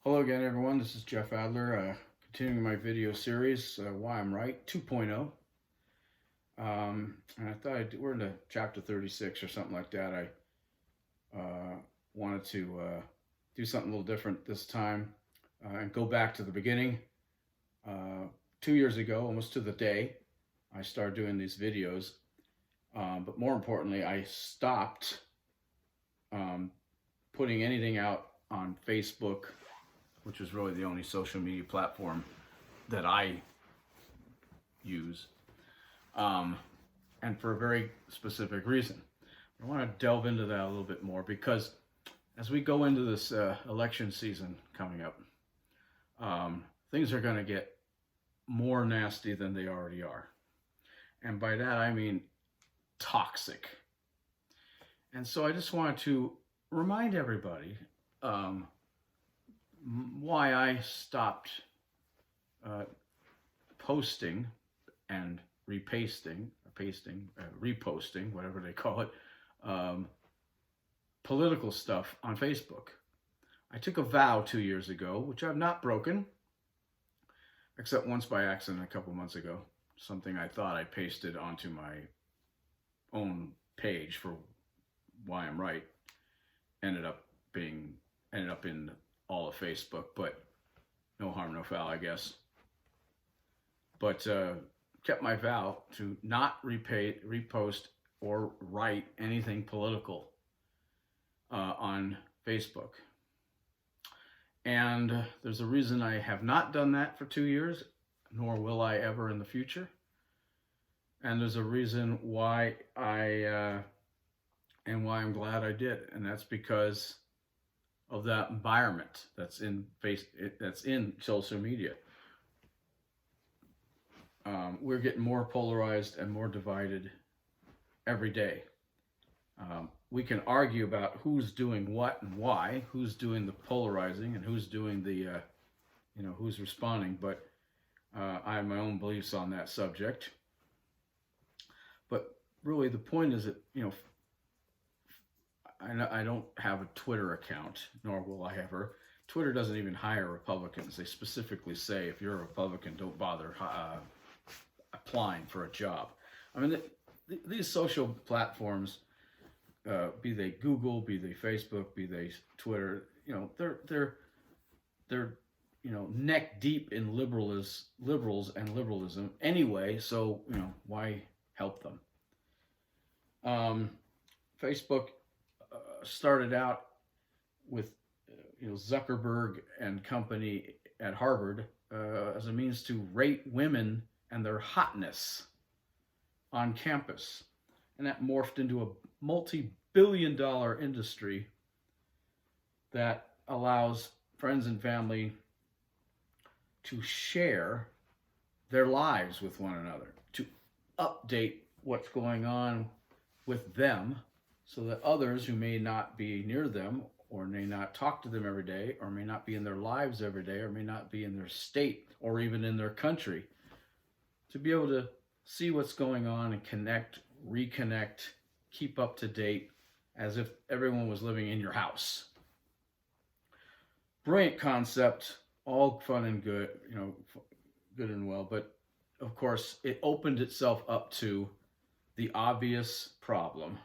Hello again, everyone. This is Jeff Adler, continuing my video series, Why I'm Right 2.0. And I thought we're into chapter 36 or something like that. I wanted to do something a little different this time and go back to the beginning. 2 years ago, almost to the day, I started doing these videos. But more importantly, I stopped putting anything out on Facebook, which was really the only social media platform that I use, and for a very specific reason. I want to delve into that a little bit more because as we go into this election season coming up, things are going to get more nasty than they already are. And by that I mean toxic. And so I just wanted to remind everybody why I stopped posting and reposting, whatever they call it, political stuff on Facebook. I took a vow 2 years ago, which I've not broken, except once by accident a couple months ago. Something I thought I pasted onto my own page for Why I'm Right ended up in all of Facebook, but no harm, no foul, I guess. But kept my vow to not repost or write anything political on Facebook. And there's a reason I have not done that for 2 years, nor will I ever in the future. And there's a reason why I'm glad I did, and that's because of that environment that's in social media. We're getting more polarized and more divided every day. We can argue about who's doing what and why, who's doing the polarizing and who's doing the, who's responding. But I have my own beliefs on that subject. But really, the point is that I don't have a Twitter account, nor will I ever. Twitter doesn't even hire Republicans. They specifically say if you're a Republican, don't bother applying for a job. I mean, these social platforms, be they Google, be they Facebook, be they Twitter, they're neck deep in liberals and liberalism anyway. So why help them? Facebook started out with Zuckerberg and company at Harvard as a means to rate women and their hotness on campus, and that morphed into a multi-billion-dollar industry that allows friends and family to share their lives with one another, to update what's going on with them, so that others who may not be near them or may not talk to them every day or may not be in their lives every day or may not be in their state or even in their country, to be able to see what's going on and connect, reconnect, keep up to date as if everyone was living in your house. Brilliant concept, all fun and good, good and well, but of course it opened itself up to the obvious problem.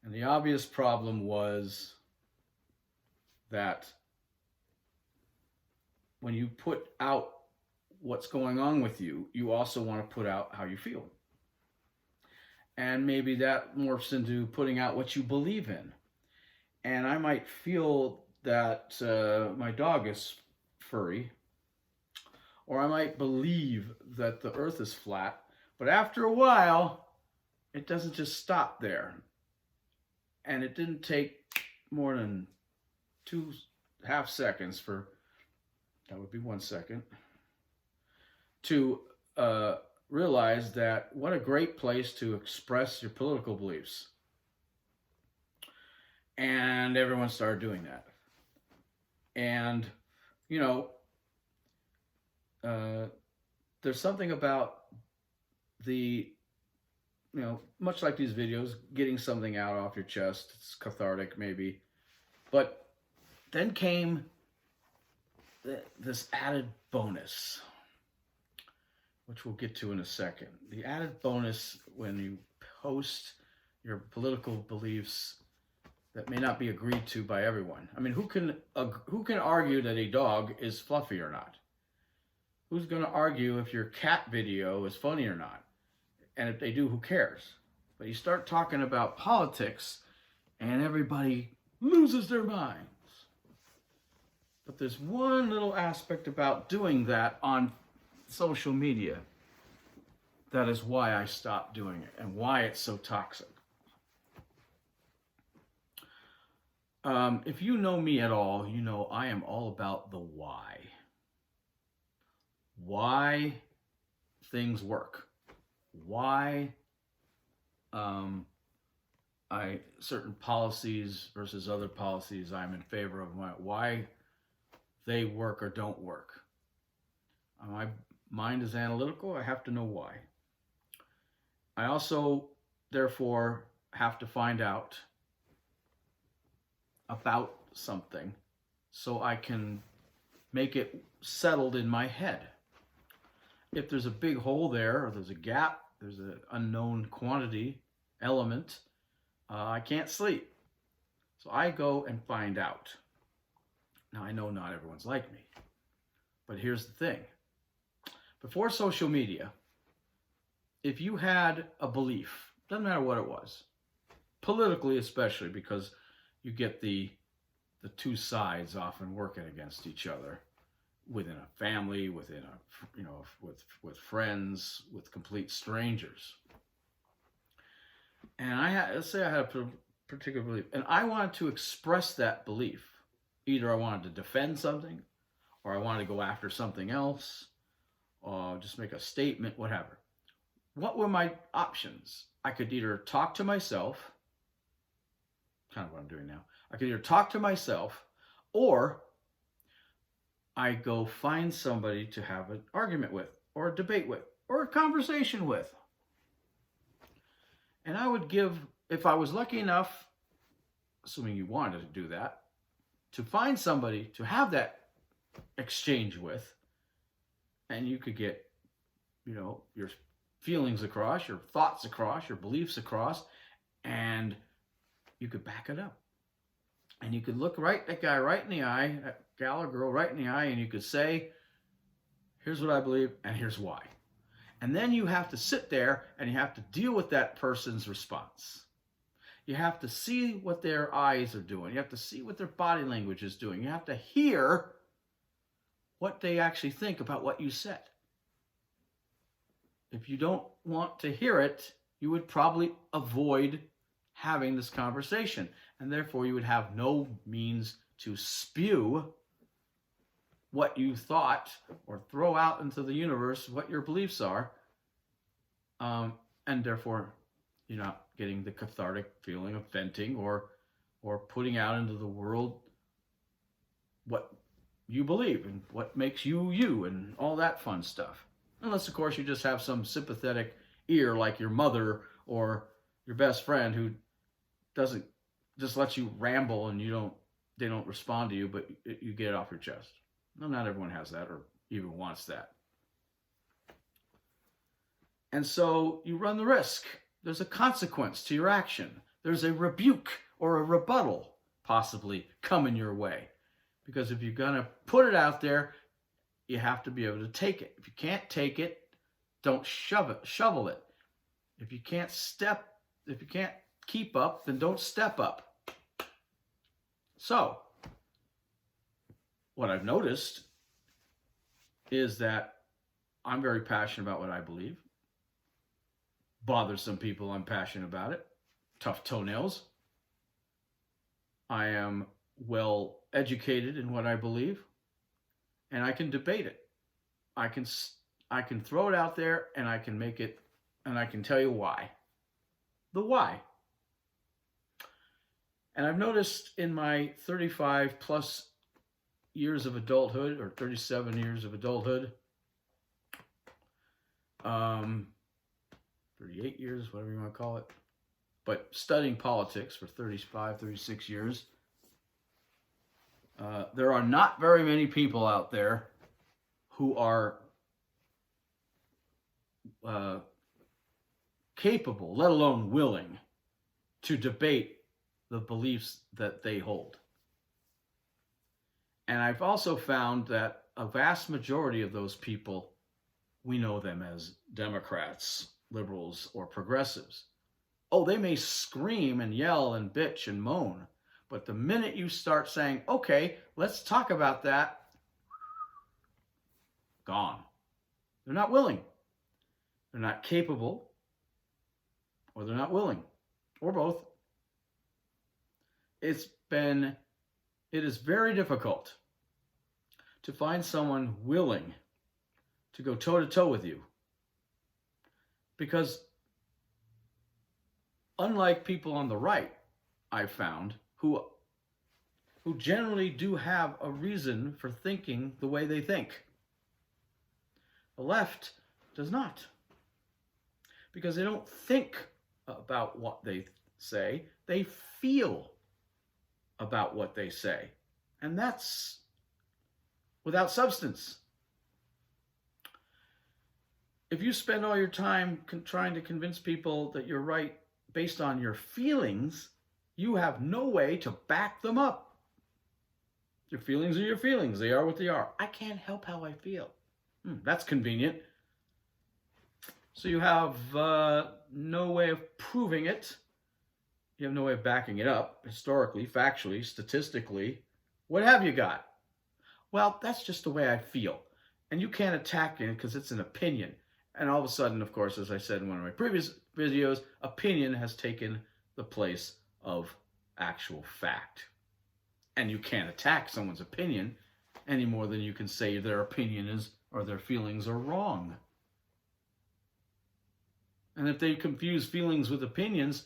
And the obvious problem was that when you put out what's going on with you, you also want to put out how you feel. And maybe that morphs into putting out what you believe in. And I might feel that my dog is furry, or I might believe that the earth is flat, but after a while, it doesn't just stop there. And it didn't take more than 2.5 seconds that would be 1 second, to realize that what a great place to express your political beliefs. And everyone started doing that. And, there's something about the much like these videos, getting something out off your chest. It's cathartic, maybe. But then came this added bonus, which we'll get to in a second. The added bonus when you post your political beliefs that may not be agreed to by everyone. I mean, who can argue that a dog is fluffy or not? Who's going to argue if your cat video is funny or not? And if they do, who cares? But you start talking about politics and everybody loses their minds. But there's one little aspect about doing that on social media that is why I stopped doing it and why it's so toxic. If you know me at all, you know I am all about the why. Why things work. Why certain policies versus other policies I'm in favor of. Why they work or don't work. My mind is analytical. I have to know why. I also, therefore, have to find out about something so I can make it settled in my head. If there's a big hole there, or there's a gap, there's an unknown quantity, element, I can't sleep. So I go and find out. Now, I know not everyone's like me, but here's the thing. Before social media, if you had a belief, doesn't matter what it was, politically especially, because you get the two sides often working against each other within a family, within a, with friends, with complete strangers. And let's say I had a particular belief, and I wanted to express that belief. Either I wanted to defend something, or I wanted to go after something else, or just make a statement, whatever. What were my options? I could either talk to myself, kind of what I'm doing now. I could either talk to myself, or I go find somebody to have an argument with, or a debate with, or a conversation with. And I would give, if I was lucky enough, assuming you wanted to do that, to find somebody to have that exchange with, and you could get, your feelings across, your thoughts across, your beliefs across, and you could back it up. And you could look that guy right in the eye, that gal or girl right in the eye, and you could say, here's what I believe, and here's why. And then you have to sit there and you have to deal with that person's response. You have to see what their eyes are doing. You have to see what their body language is doing. You have to hear what they actually think about what you said. If you don't want to hear it, you would probably avoid having this conversation. And therefore, you would have no means to spew what you thought or throw out into the universe what your beliefs are. And therefore, you're not getting the cathartic feeling of venting or putting out into the world what you believe and what makes you you and all that fun stuff. Unless, of course, you just have some sympathetic ear like your mother or your best friend who doesn't just let you ramble and they don't respond to you, but you get it off your chest. No, not everyone has that or even wants that. And so you run the risk. There's a consequence to your action. There's a rebuke or a rebuttal possibly coming your way. Because if you're going to put it out there, you have to be able to take it. If you can't take it, don't shovel it. If you can't keep up, then don't step up. So, what I've noticed is that I'm very passionate about what I believe. Bothers some people, I'm passionate about it. Tough toenails. I am well educated in what I believe, and I can debate it. I can throw it out there, and I can make it, and I can tell you why. The why. And I've noticed in my 35 plus years of adulthood, or 37 years of adulthood, 38 years, whatever you want to call it, but studying politics for 35, 36 years, There are not very many people out there who are capable, let alone willing, to debate the beliefs that they hold. And I've also found that a vast majority of those people, we know them as Democrats, liberals, or progressives. Oh, they may scream and yell and bitch and moan, but the minute you start saying, okay, let's talk about that, gone. They're not willing. They're not capable, or they're not willing, or both. It is very difficult to find someone willing to go toe-to-toe with you, because unlike people on the right, I've found, who generally do have a reason for thinking the way they think, the left does not, because they don't think about what they say, they feel about what they say, and that's without substance. If you spend all your time trying to convince people that you're right based on your feelings, you have no way to back them up. Your feelings are your feelings. They are what they are. I can't help how I feel. That's convenient. So you have no way of proving it. You have no way of backing it up, historically, factually, statistically. What have you got? Well, that's just the way I feel. And you can't attack it because it's an opinion. And all of a sudden, of course, as I said in one of my previous videos, opinion has taken the place of actual fact. And you can't attack someone's opinion any more than you can say their opinion is or their feelings are wrong. And if they confuse feelings with opinions,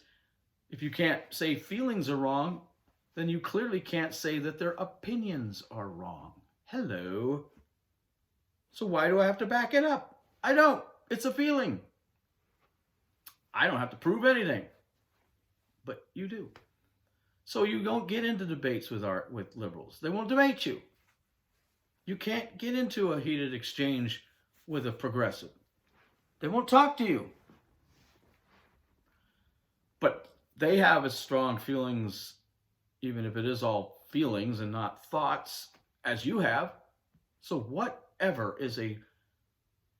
if you can't say feelings are wrong, then you clearly can't say that their opinions are wrong. Hello. So why do I have to back it up? I don't. It's a feeling. I don't have to prove anything. But you do. So you don't get into debates with liberals. They won't debate you. You can't get into a heated exchange with a progressive. They won't talk to you. But they have as strong feelings, even if it is all feelings and not thoughts, as you have. So whatever is a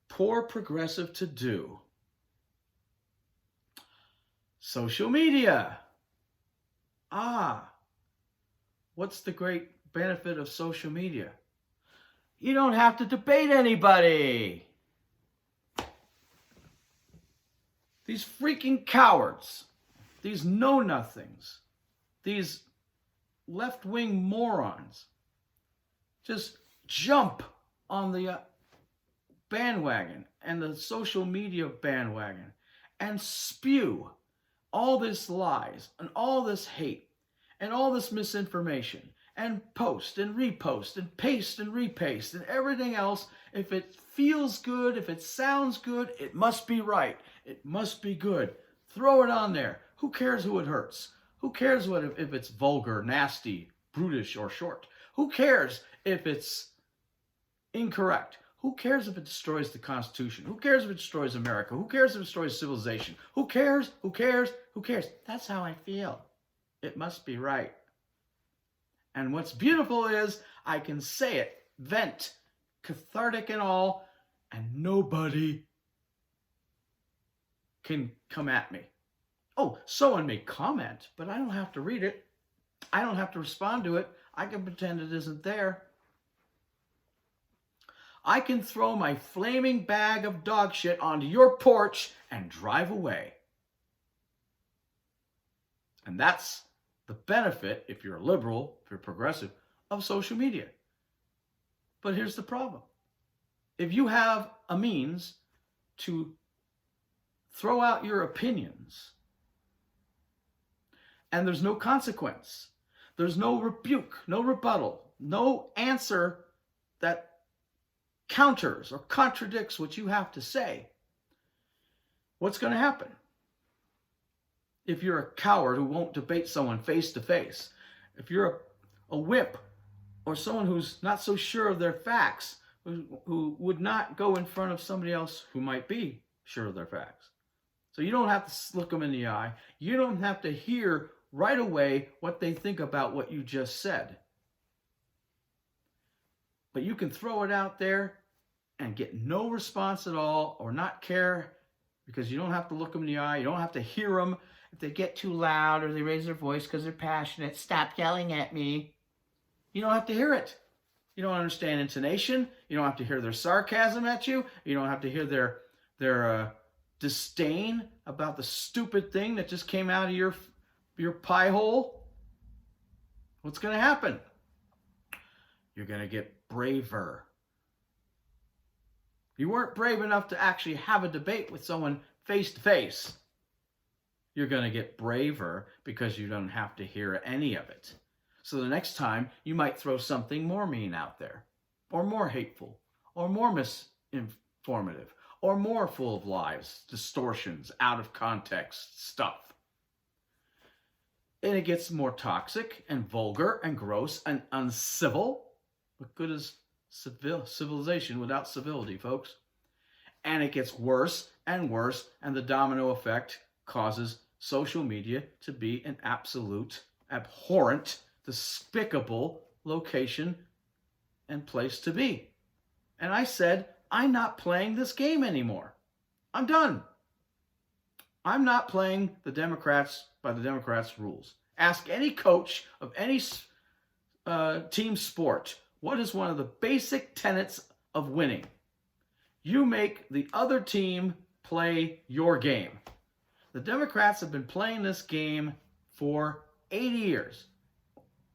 poor progressive to do? Social media. What's the great benefit of social media? You don't have to debate anybody. These freaking cowards, these know-nothings, these left-wing morons just jump on the bandwagon and the social media bandwagon and spew all this lies and all this hate and all this misinformation and post and repost and paste and repaste and everything else. If it feels good, if it sounds good, it must be right. It must be good. Throw it on there. Who cares who it hurts? Who cares if it's vulgar, nasty, brutish, or short? Who cares if it's incorrect? Who cares if it destroys the Constitution? Who cares if it destroys America? Who cares if it destroys civilization? Who cares? Who cares? Who cares? That's how I feel. It must be right. And what's beautiful is I can say it, vent, cathartic and all, and nobody can come at me. Oh, someone may comment, but I don't have to read it. I don't have to respond to it. I can pretend it isn't there. I can throw my flaming bag of dog shit onto your porch and drive away. And that's the benefit, if you're a liberal, if you're progressive, of social media. But here's the problem. If you have a means to throw out your opinions and there's no consequence, there's no rebuke, no rebuttal, no answer that counters or contradicts what you have to say, what's going to happen? If you're a coward who won't debate someone face to face, if you're a whip or someone who's not so sure of their facts, who would not go in front of somebody else who might be sure of their facts. So you don't have to look them in the eye. You don't have to hear right away what they think about what you just said. But you can throw it out there and get no response at all, or not care, because you don't have to look them in the eye. You don't have to hear them. If they get too loud or they raise their voice because they're passionate, stop yelling at me. You don't have to hear it. You don't understand intonation. You don't have to hear their sarcasm at you. You don't have to hear their disdain about the stupid thing that just came out of your pie hole. What's going to happen? You're going to get braver. You weren't brave enough to actually have a debate with someone face to face. You're going to get braver because you don't have to hear any of it. So the next time you might throw something more mean out there, or more hateful, or more misinformative, or more full of lies, distortions, out of context stuff. And it gets more toxic and vulgar and gross and uncivil. What good is civilization without civility, folks? And it gets worse and worse, and the domino effect causes social media to be an absolute, abhorrent, despicable location and place to be. And I said, I'm not playing this game anymore. I'm done. I'm not playing the Democrats by the Democrats' rules. Ask any coach of any team sport, what is one of the basic tenets of winning? You make the other team play your game. The Democrats have been playing this game for 80 years.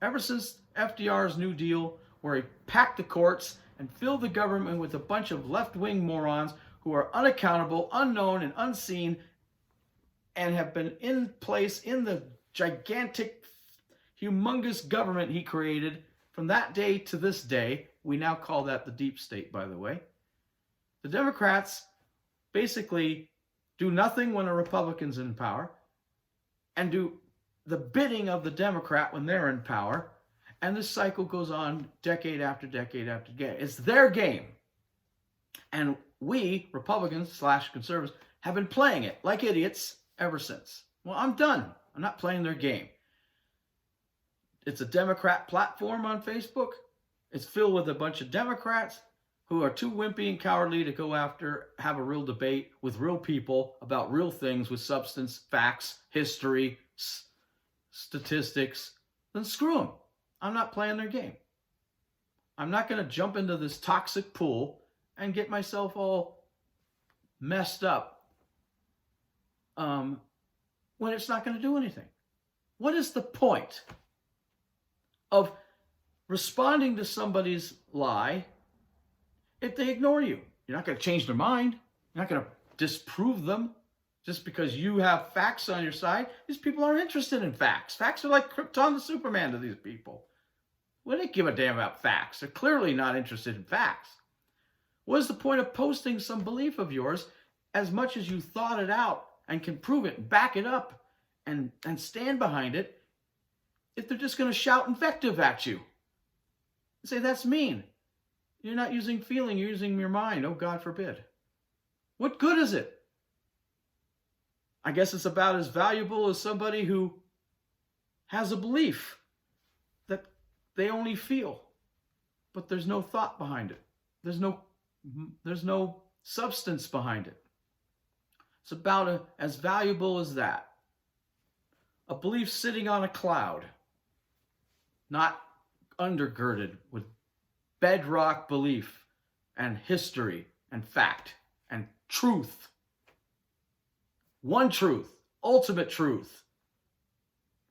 Ever since FDR's New Deal, where he packed the courts and filled the government with a bunch of left-wing morons who are unaccountable, unknown, and unseen, and have been in place in the gigantic, humongous government he created from that day to this day. We now call that the deep state, by the way. The Democrats basically do nothing when a Republican's in power and do the bidding of the Democrat when they're in power. And this cycle goes on decade after decade after decade. It's their game. And we, Republicans / conservatives, have been playing it like idiots ever since. Well, I'm done. I'm not playing their game. It's a Democrat platform on Facebook. It's filled with a bunch of Democrats who are too wimpy and cowardly to have a real debate with real people about real things with substance, facts, history, statistics. Then screw them. I'm not playing their game. I'm not going to jump into this toxic pool and get myself all messed up when it's not going to do anything. What is the point of responding to somebody's lie if they ignore you? You're not going to change their mind. You're not going to disprove them just because you have facts on your side. These people aren't interested in facts. Facts are like Krypton the Superman to these people. Well, they give a damn about facts. They're clearly not interested in facts. What is the point of posting some belief of yours as much as you thought it out and can prove it and back it up and stand behind it if they're just going to shout invective at you? Say, that's mean. You're not using feeling, you're using your mind. Oh, God forbid. What good is it? I guess it's about as valuable as somebody who has a belief that they only feel, but there's no thought behind it. There's no substance behind it. It's about as valuable as that. A belief sitting on a cloud, not undergirded with bedrock belief and history and fact and truth. One truth, ultimate truth.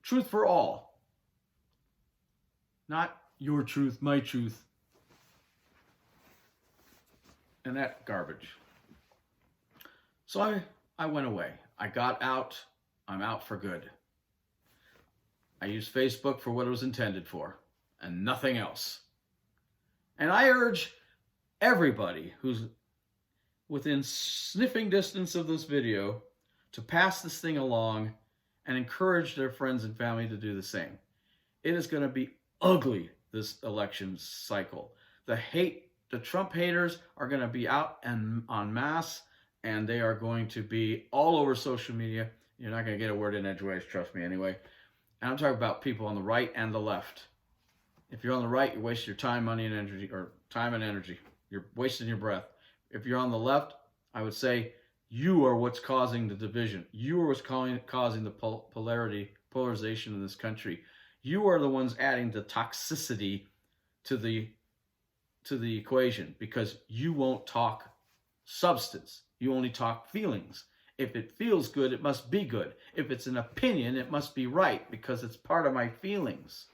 Truth for all. Not your truth, my truth. And that garbage. So I went away. I got out. I'm out for good. I used Facebook for what it was intended for and nothing else. And I urge everybody who's within sniffing distance of this video to pass this thing along and encourage their friends and family to do the same. It is going to be ugly this election cycle. The Trump haters are going to be out and en masse, and they are going to be all over social media. You're not going to get a word in edgeways, trust me anyway. And I'm talking about people on the right and the left. If you're on the right, you're wasting your time, money, and energy, or time and energy. You're wasting your breath. If you're on the left, I would say you are what's causing the division. You are what's causing the polarization in this country. You are the ones adding the toxicity to the equation, because you won't talk substance. You only talk feelings. If it feels good, it must be good. If it's an opinion, it must be right, because it's part of my feelings.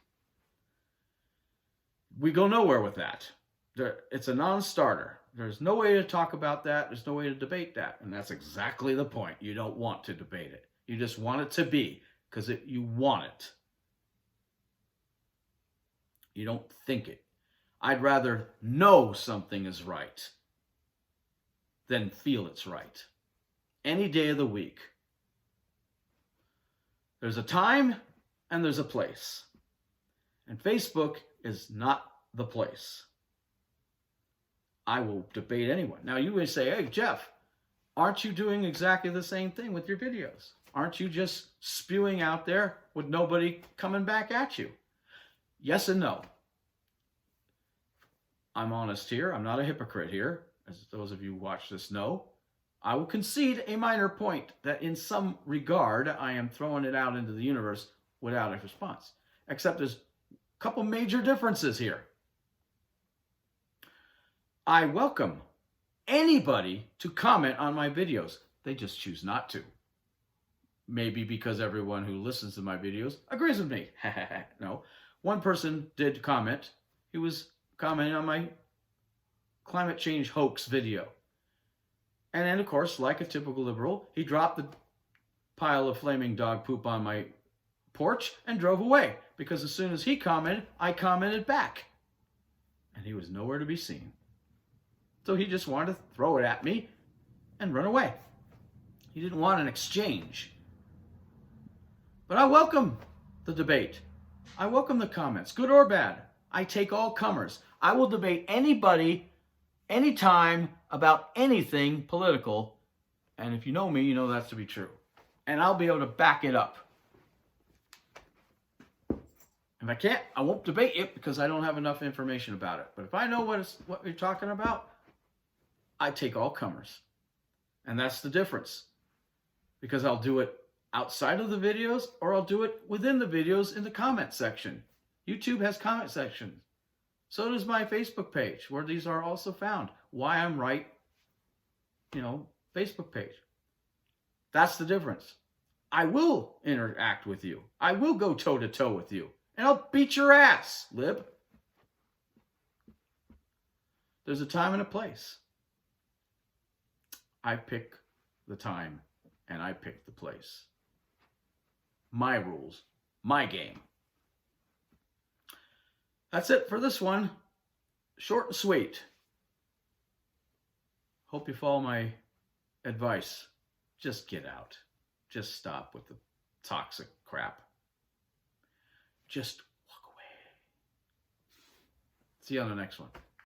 We go nowhere with that. It's a non-starter. There's no way to talk about that. There's no way to debate that. And that's exactly the point. You don't want to debate it. You just want it to be, because you want it. You don't think it. I'd rather know something is right than feel it's right. Any day of the week. There's a time and there's a place. And Facebook is not the place. I will debate anyone. Now you may say, hey, Jeff, aren't you doing exactly the same thing with your videos? Aren't you just spewing out there with nobody coming back at you? Yes and no. I'm honest here. I'm not a hypocrite here, as those of you who watch this know. I will concede a minor point that in some regard, I am throwing it out into the universe without a response. Except there's a couple major differences here. I welcome anybody to comment on my videos. They just choose not to. Maybe because everyone who listens to my videos agrees with me. No. One person did comment. He was commenting on my climate change hoax video. And then, of course, like a typical liberal, he dropped the pile of flaming dog poop on my porch and drove away. Because as soon as he commented, I commented back. And he was nowhere to be seen. So he just wanted to throw it at me and run away. He didn't want an exchange. But I welcome the debate. I welcome the comments, good or bad. I take all comers. I will debate anybody, anytime, about anything political. And if you know me, you know that's to be true. And I'll be able to back it up. If I can't, I won't debate it because I don't have enough information about it. But if I know what you're talking about, I take all comers. And that's the difference. Because I'll do it outside of the videos, or I'll do it within the videos in the comment section. YouTube has comment sections. So does my Facebook page, where these are also found. Why I'm right, Facebook page. That's the difference. I will interact with you. I will go toe-to-toe with you. And I'll beat your ass, lib. There's a time and a place. I pick the time and I pick the place. My rules, my game. That's it for this one. Short and sweet. Hope you follow my advice. Just get out. Just stop with the toxic crap. Just walk away. See you on the next one.